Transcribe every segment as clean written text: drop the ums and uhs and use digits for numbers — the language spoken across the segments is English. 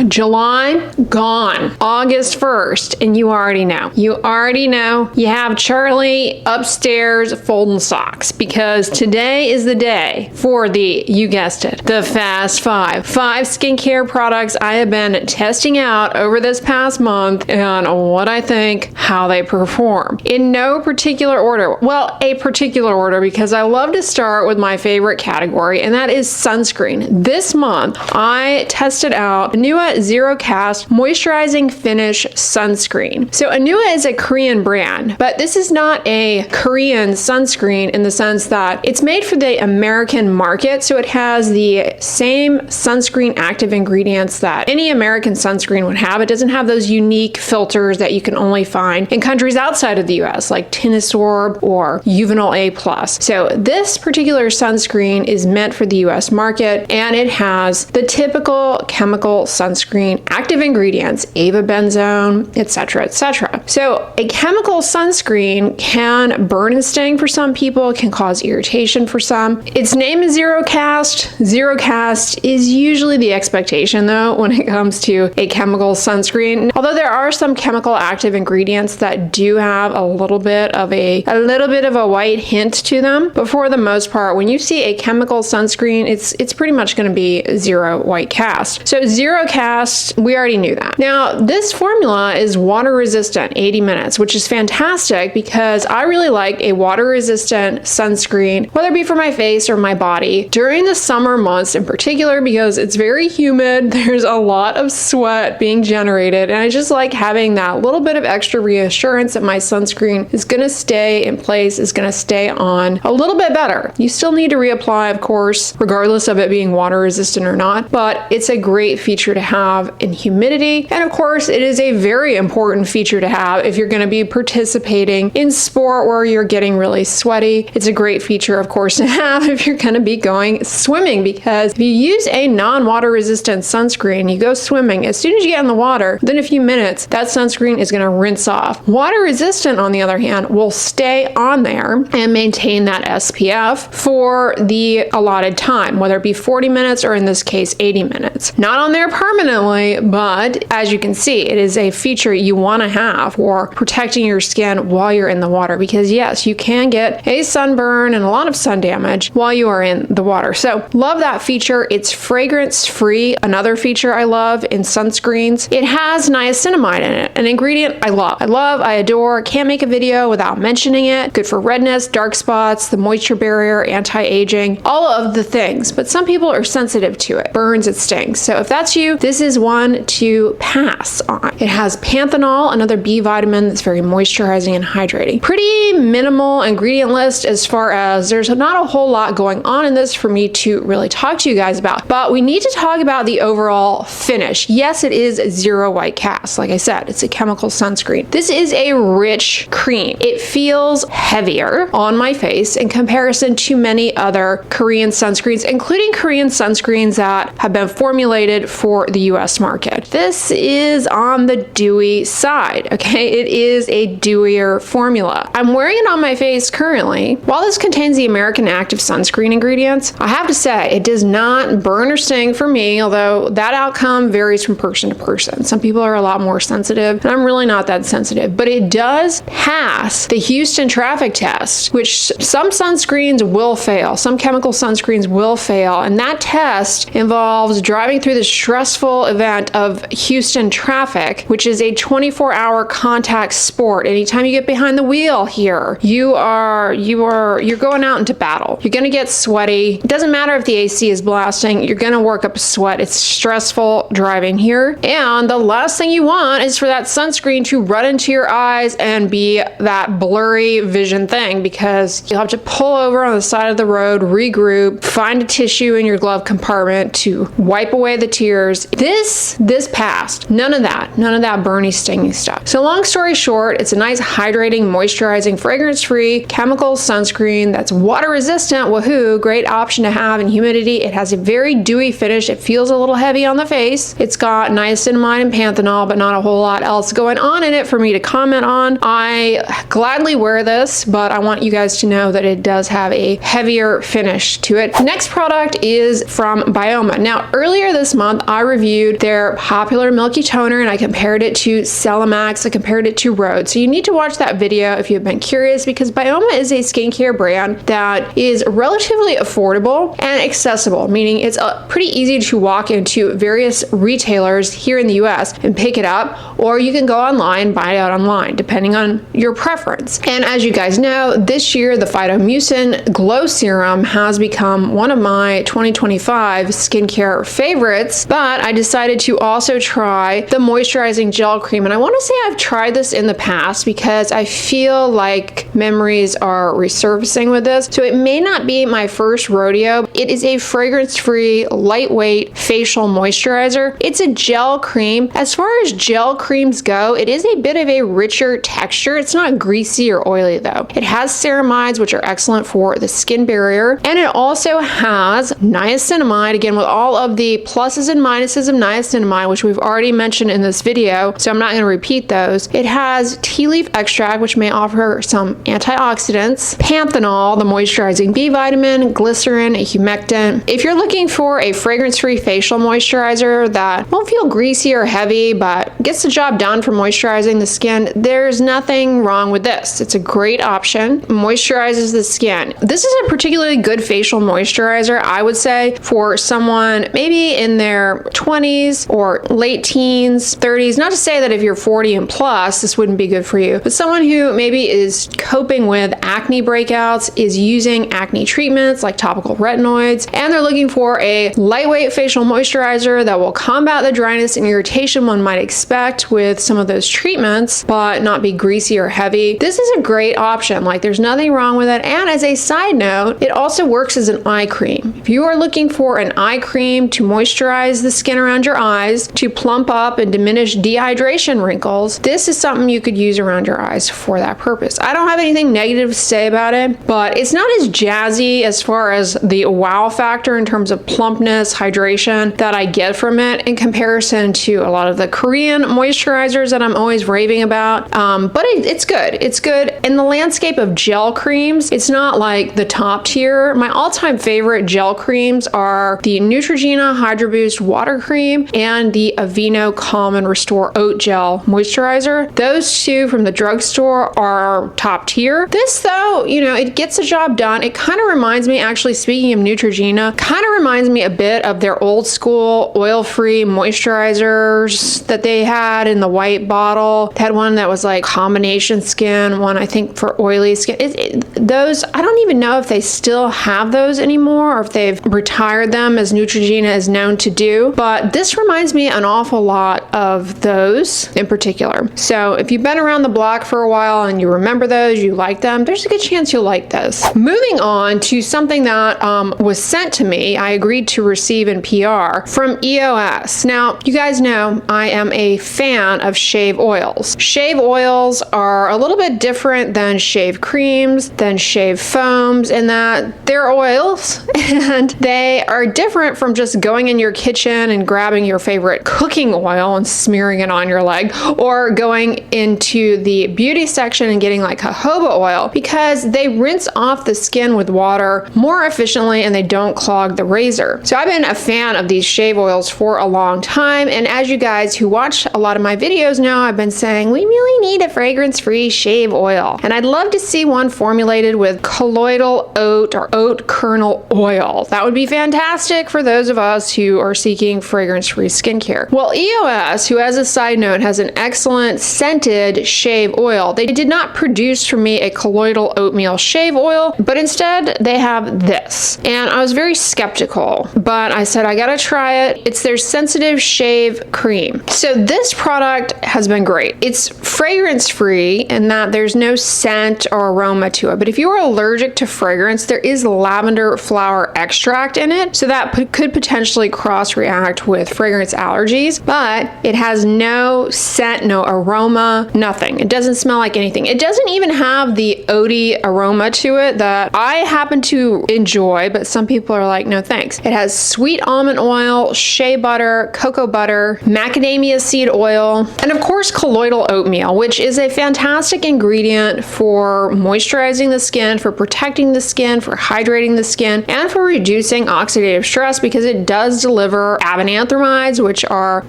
July, gone. August 1st, and you already know. You already know you have Charlie upstairs folding socks, because today is the day for the, you guessed it, the Fast Five. 5 skincare products I have been testing out over this past month and what I think, how they perform. In no particular order. Well, a particular order, because I love to start with my favorite category, and that is sunscreen. This month, I tested out Anua Zero Cast Moisturizing Finish Sunscreen. So Anua is a Korean brand, but this is not a Korean sunscreen in the sense that it's made for the American market, so it has the same sunscreen active ingredients that any American sunscreen would have. It doesn't have those unique filters that you can only find in countries outside of the US, like Tinosorb or Uvinol A+. So this particular sunscreen is meant for the US market, and it has the typical chemical sunscreen active ingredients, avobenzone, etc., etc. So a chemical sunscreen can burn and sting for some people, can cause irritation for some. Its name is Zero Cast. Zero Cast is usually the expectation, though, when it comes to a chemical sunscreen. Although there are some chemical active ingredients that do have a little bit of a white hint to them, but for the most part, when you see a chemical sunscreen, it's pretty much going to be zero white cast. So Zero Cast, we already knew that. Now, this formula is water resistant, 80 minutes, which is fantastic because I really like a water resistant sunscreen, whether it be for my face or my body, during the summer months in particular, because it's very humid. There's a lot of sweat being generated, and I just like having that little bit of extra reassurance that my sunscreen is going to stay in place, is going to stay on a little bit better. You still need to reapply, of course, regardless of it being water resistant or not, but it's a great feature to have in humidity. And of course, it is a very important feature to have if you're going to be participating in sport where you're getting really sweaty. It's a great feature, of course, to have if you're going to be going swimming, because if you use a non-water resistant sunscreen, you go swimming, as soon as you get in the water, within a few minutes, that sunscreen is going to rinse off. Water resistant, on the other hand, will stay on there and maintain that SPF for the allotted time, whether it be 40 minutes or in this case 80 minutes. Not on there permanently, but as you can see, it is a feature you want to have for protecting your skin while you're in the water, because yes, you can get a sunburn and a lot of sun damage while you are in the water. So love that feature. It's fragrance free, another feature I love in sunscreens. It has niacinamide in it, an ingredient I love, I adore, can't make a video without mentioning it. Good for redness, dark spots, the moisture barrier, anti-aging, all of the things, but some people are sensitive to it. Burns, it stings. So if that's you, this is one to pass on. It has panthenol, another B vitamin that's very moisturizing and hydrating. Pretty minimal ingredient list, as far as there's not a whole lot going on in this for me to really talk to you guys about, but we need to talk about the overall finish. Yes, it is zero white cast. Like I said, it's a chemical sunscreen. This is a rich cream. It feels heavier on my face in comparison to many other Korean sunscreens, including Korean sunscreens that have been formulated for the US market. This is on the dewy side, okay? It is a dewier formula. I'm wearing it on my face currently. While this contains the American Active Sunscreen ingredients, I have to say it does not burn or sting for me, although that outcome varies from person to person. Some people are a lot more sensitive, and I'm really not that sensitive, but it does pass the Houston traffic test, which some sunscreens will fail. Some chemical sunscreens will fail, and that test involves driving through the stressful event of Houston traffic, which is a 24-hour contact sport. Anytime you get behind the wheel here, you're going out into battle. You're gonna get sweaty. It doesn't matter if the AC is blasting, you're gonna work up a sweat. It's stressful driving here. And the last thing you want is for that sunscreen to run into your eyes and be that blurry vision thing, because you'll have to pull over on the side of the road, regroup, find a tissue in your glove compartment to wipe away the tears. This passed. None of that burny, stinging stuff. So long story short, it's a nice hydrating, moisturizing, fragrance-free chemical sunscreen that's water resistant. Woohoo, great option to have in humidity. It has a very dewy finish. It feels a little heavy on the face. It's got niacinamide and panthenol, but not a whole lot else going on in it for me to comment on. I gladly wear this, but I want you guys to know that it does have a heavier finish to it. Next product is from Bioma. Now, earlier this month, I reviewed reviewed their popular milky toner and I compared it to Celamax, I compared it to Rhode. So you need to watch that video if you've been curious, because Bioma is a skincare brand that is relatively affordable and accessible, meaning it's pretty easy to walk into various retailers here in the US and pick it up, or you can go online, buy it out online, depending on your preference. And as you guys know, this year the Phytomucin Glow Serum has become one of my 2025 skincare favorites, but I decided to also try the moisturizing gel cream. And I want to say I've tried this in the past because I feel like memories are resurfacing with this. So it may not be my first rodeo. It is a fragrance-free, lightweight facial moisturizer. It's a gel cream. As far as gel creams go, it is a bit of a richer texture. It's not greasy or oily though. It has ceramides, which are excellent for the skin barrier. And it also has niacinamide, again, with all of the pluses and minuses of niacinamide, which we've already mentioned in this video, so I'm not going to repeat those. It has tea leaf extract, which may offer some antioxidants, panthenol, the moisturizing B vitamin, glycerin, a humectant. If you're looking for a fragrance-free facial moisturizer that won't feel greasy or heavy, but gets the job done for moisturizing the skin, there's nothing wrong with this. It's a great option. Moisturizes the skin. This is a particularly good facial moisturizer, I would say, for someone maybe in their 20s or late teens, 30s. Not to say that if you're 40 and plus, this wouldn't be good for you, but someone who maybe is coping with acne breakouts, is using acne treatments like topical retinoids, and they're looking for a lightweight facial moisturizer that will combat the dryness and irritation one might expect with some of those treatments, but not be greasy or heavy. This is a great option. Like, there's nothing wrong with it. And as a side note, it also works as an eye cream. If you are looking for an eye cream to moisturize the skin around your eyes, to plump up and diminish dehydration wrinkles, this is something you could use around your eyes for that purpose. I don't have anything negative to say about it, but it's not as jazzy as far as the wow factor in terms of plumpness, hydration that I get from it in comparison to a lot of the Korean moisturizers that I'm always raving about. But it's good. It's good. In the landscape of gel creams, it's not like the top tier. My all-time favorite gel creams are the Neutrogena Hydro Boost Water Cream and the Aveeno Calm and Restore Oat Gel Moisturizer. Those two from the drugstore are top tier. This though, you know, it gets the job done. It kind of reminds me, actually, speaking of Neutrogena, kind of reminds me a bit of their old school oil-free moisturizers that they had in the white bottle. They had one that was like combination skin, one I think for oily skin. Those, I don't even know if they still have those anymore or if they've retired them, as Neutrogena is known to do, but this reminds me an awful lot of those in particular. So if you've been around the block for a while and you remember those, you like them, there's a good chance you'll like this. Moving on to something that was sent to me, I agreed to receive in PR from EOS. Now, you guys know I am a fan of shave oils. Shave oils are a little bit different than shave creams, than shave foams, in that they're oils and they are different from just going in your kitchen and grabbing your favorite cooking oil and smearing it on your leg, or going into the beauty section and getting like jojoba oil, because they rinse off the skin with water more efficiently and they don't clog the razor. So I've been a fan of these shave oils for a long time, and as you guys who watch a lot of my videos know, I've been saying we really need a fragrance-free shave oil, and I'd love to see one formulated with colloidal oat or oat kernel oil. That would be fantastic for those of us who are seeking fragrance-free skincare. Well, EOS, who as a side note has an excellent scented shave oil, they did not produce for me a colloidal oatmeal shave oil, but instead they have this. And I was very skeptical, but I said I gotta try it. It's their sensitive shave cream. So this product has been great. It's fragrance-free in that there's no scent or aroma to it, but if you are allergic to fragrance, there is lavender flower extract in it, so that could potentially cross-react with fragrance allergies, but it has no scent, no aroma, nothing. It doesn't smell like anything. It doesn't even have the oaty aroma to it that I happen to enjoy, but some people are like, no thanks. It has sweet almond oil, shea butter, cocoa butter, macadamia seed oil, and of course colloidal oatmeal, which is a fantastic ingredient for moisturizing the skin, for protecting the skin, for hydrating the skin, and for reducing oxidative stress, because it does deliver xanthramides, which are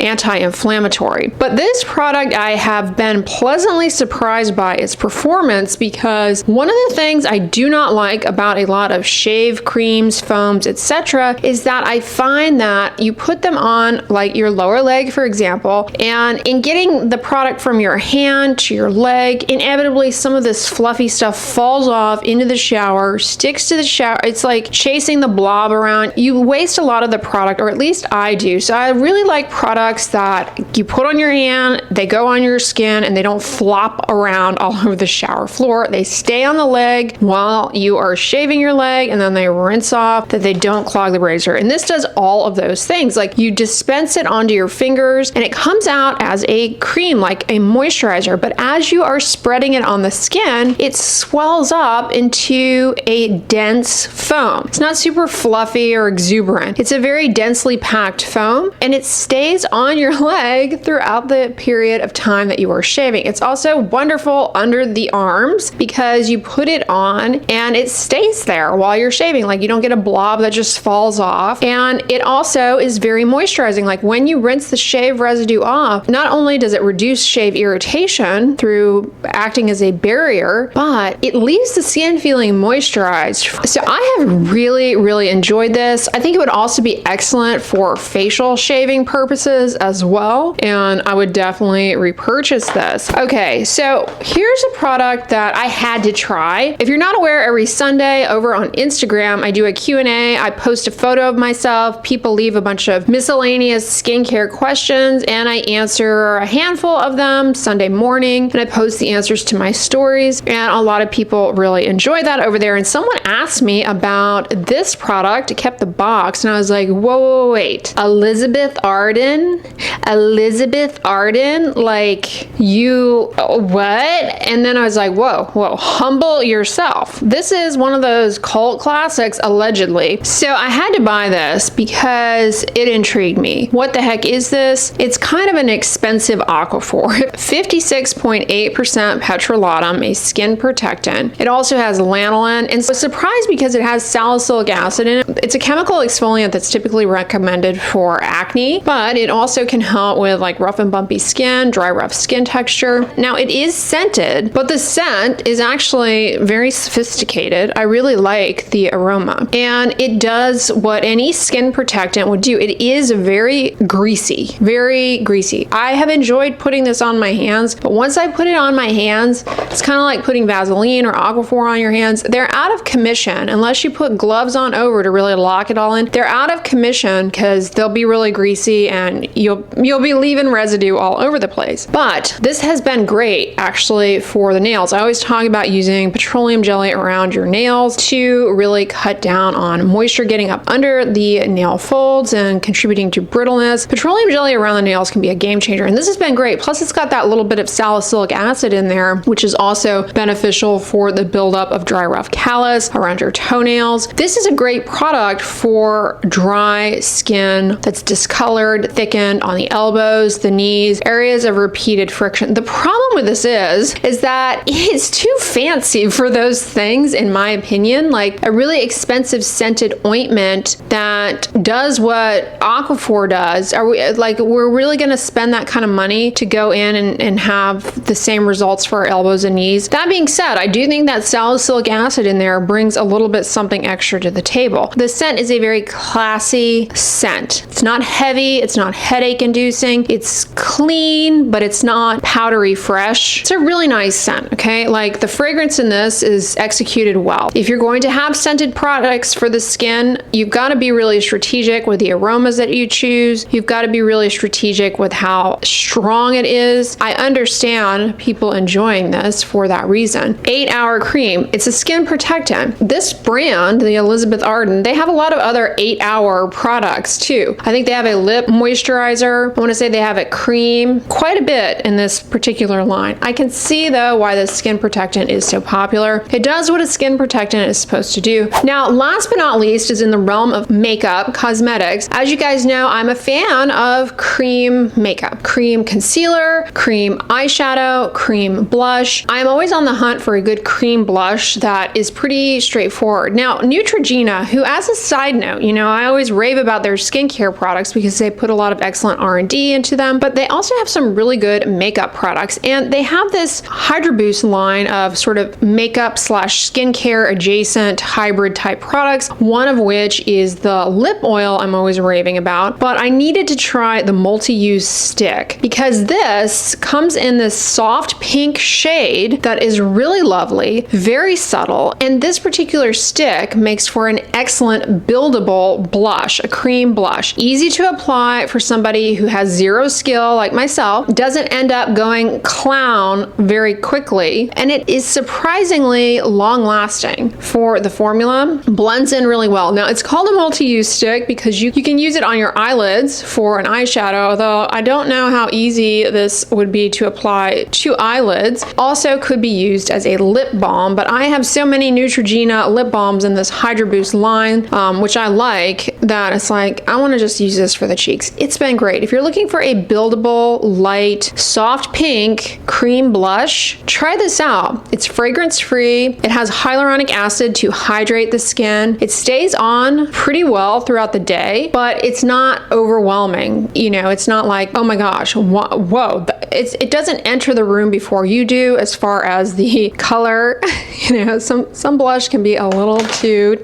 anti-inflammatory. But this product, I have been pleasantly surprised by its performance, because one of the things I do not like about a lot of shave creams, foams, etc., is that I find that you put them on like your lower leg, for example, and in getting the product from your hand to your leg, inevitably some of this fluffy stuff falls off into the shower, sticks to the shower. It's like chasing the blob around. You waste a lot of the product, or at least I do. So I really like products that you put on your hand, they go on your skin, and they don't flop around all over the shower floor. They stay on the leg while you are shaving your leg, and then they rinse off, that they don't clog the razor. And this does all of those things. Like, you dispense it onto your fingers and it comes out as a cream, like a moisturizer. But as you are spreading it on the skin, it swells up into a dense foam. It's not super fluffy or exuberant. It's a very densely packed foam, and it stays on your leg throughout the period of time that you are shaving. It's also wonderful under the arms because you put it on and it stays there while you're shaving. Like, you don't get a blob that just falls off. And it also is very moisturizing. Like, when you rinse the shave residue off, not only does it reduce shave irritation through acting as a barrier, but it leaves the skin feeling moisturized. So I have really enjoyed this. I think it would also be excellent for facial shaving purposes as well, and I would definitely repurchase this. Okay, so here's a product that I had to try. If you're not aware, every Sunday over on Instagram, I do a Q&A. I post a photo of myself. People leave a bunch of miscellaneous skincare questions, and I answer a handful of them Sunday morning, and I post the answers to my stories, and a lot of people really enjoy that over there. And someone asked me about this product. It kept the box, and I was like, whoa, wait. Elizabeth Arden? Elizabeth Arden? Like, you, what? And then I was like, whoa, humble yourself. This is one of those cult classics, allegedly. So I had to buy this because it intrigued me. What the heck is this? It's kind of an expensive aquaphor. 56.8% petrolatum, a skin protectant. It also has lanolin, and so I was surprised because it has salicylic acid in it. It's a chemical exfoliant that's typically recommended for acne, but it also can help with like rough and bumpy skin, dry, rough skin texture. Now, it is scented, but the scent is actually very sophisticated. I really like the aroma, and it does what any skin protectant would do. It is very greasy, very greasy. I have enjoyed putting this on my hands, but once I put it on my hands, it's kind of like putting Vaseline or Aquaphor on your hands. They're out of commission unless you put gloves on over to really lock it all in. They're out of commission because they'll be really greasy and you'll be leaving residue all over the place. But this has been great actually for the nails. I always talk about using petroleum jelly around your nails to really cut down on moisture getting up under the nail folds and contributing to brittleness. Petroleum jelly around the nails can be a game changer, and this has been great. Plus, it's got that little bit of salicylic acid in there, which is also beneficial for the buildup of dry, rough callus around your toenails. This is a great product for dry skin that's discolored, thickened on the elbows, the knees, areas of repeated friction. The problem with this is that it's too fancy for those things, in my opinion. Like, a really expensive scented ointment that does what Aquaphor does. We're really going to spend that kind of money to go in and have the same results for our elbows and knees? That being said, I do think that salicylic acid in there brings a little bit something extra to the table. The scent is a very classy scent. It's not heavy, it's not headache inducing, it's clean, but it's not powdery fresh. It's a really nice scent, okay? Like, the fragrance in this is executed well. If you're going to have scented products for the skin, you've got to be really strategic with the aromas that you choose. You've got to be really strategic with how strong it is. I understand people enjoying this for that reason. 8-hour cream. It's a skin protectant. This brand, the Elizabeth Arden, they have a lot of other 8-hour products too. I think they have a lip moisturizer. I want to say they have a cream, quite a bit in this particular line. I can see though why the skin protectant is so popular. It does what a skin protectant is supposed to do. Now, last but not least is in the realm of makeup, cosmetics. As you guys know, I'm a fan of cream makeup, cream concealer, cream eyeshadow, cream blush. I'm always on the hunt for a good cream blush that is pretty straightforward. Now, Neutrogena, who, as a side note, I always rave about their skincare products because they put a lot of excellent R&D into them, but they also have some really good makeup products. And they have this Hydro Boost line of sort of makeup slash skincare adjacent hybrid type products, one of which is the lip oil I'm always raving about. But I needed to try the multi-use stick because this comes in this soft pink shade that is really lovely, very subtle, and this particular stick makes for an excellent buildable blush, a cream blush. Easy to apply for somebody who has zero skill like myself, doesn't end up going clown very quickly, and it is surprisingly long lasting for the formula. Blends in really well. Now it's called a multi-use stick because you can use it on your eyelids for an eyeshadow, although I don't know how easy this would be to apply to eyelids. Also could be used as a lip balm, but I have so many Neutrogena lip balms in this Hydro Boost line, which I like, that it's like, I want to just use this for the cheeks. It's been great. If you're looking for a buildable, light, soft pink cream blush, try this out. It's fragrance free. It has hyaluronic acid to hydrate the skin. It stays on pretty well throughout the day, but it's not overwhelming. You know, it's not like, oh my gosh, whoa. It doesn't enter the room before you do as far as the color. You know, some blush can be a little too,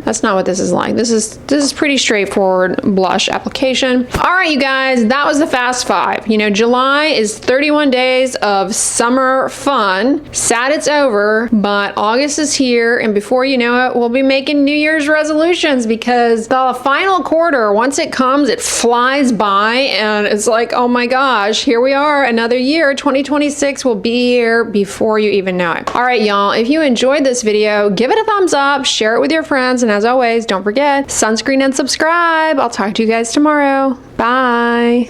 that's not what this is like. This is pretty straightforward blush application. All right, you guys, that was the Fast Five. You know, July is 31 days of summer fun. Sad it's over, but August is here, and before you know it, we'll be making New Year's resolutions because the final quarter, once it comes, it flies by, and it's like, oh my gosh, here we are, another year. 2026 will be here before you even know it. All right, y'all, if you enjoyed this video, give it a thumbs up, share it with your friends, and as always, don't forget, sunscreen and subscribe. I'll talk to you guys tomorrow. Bye.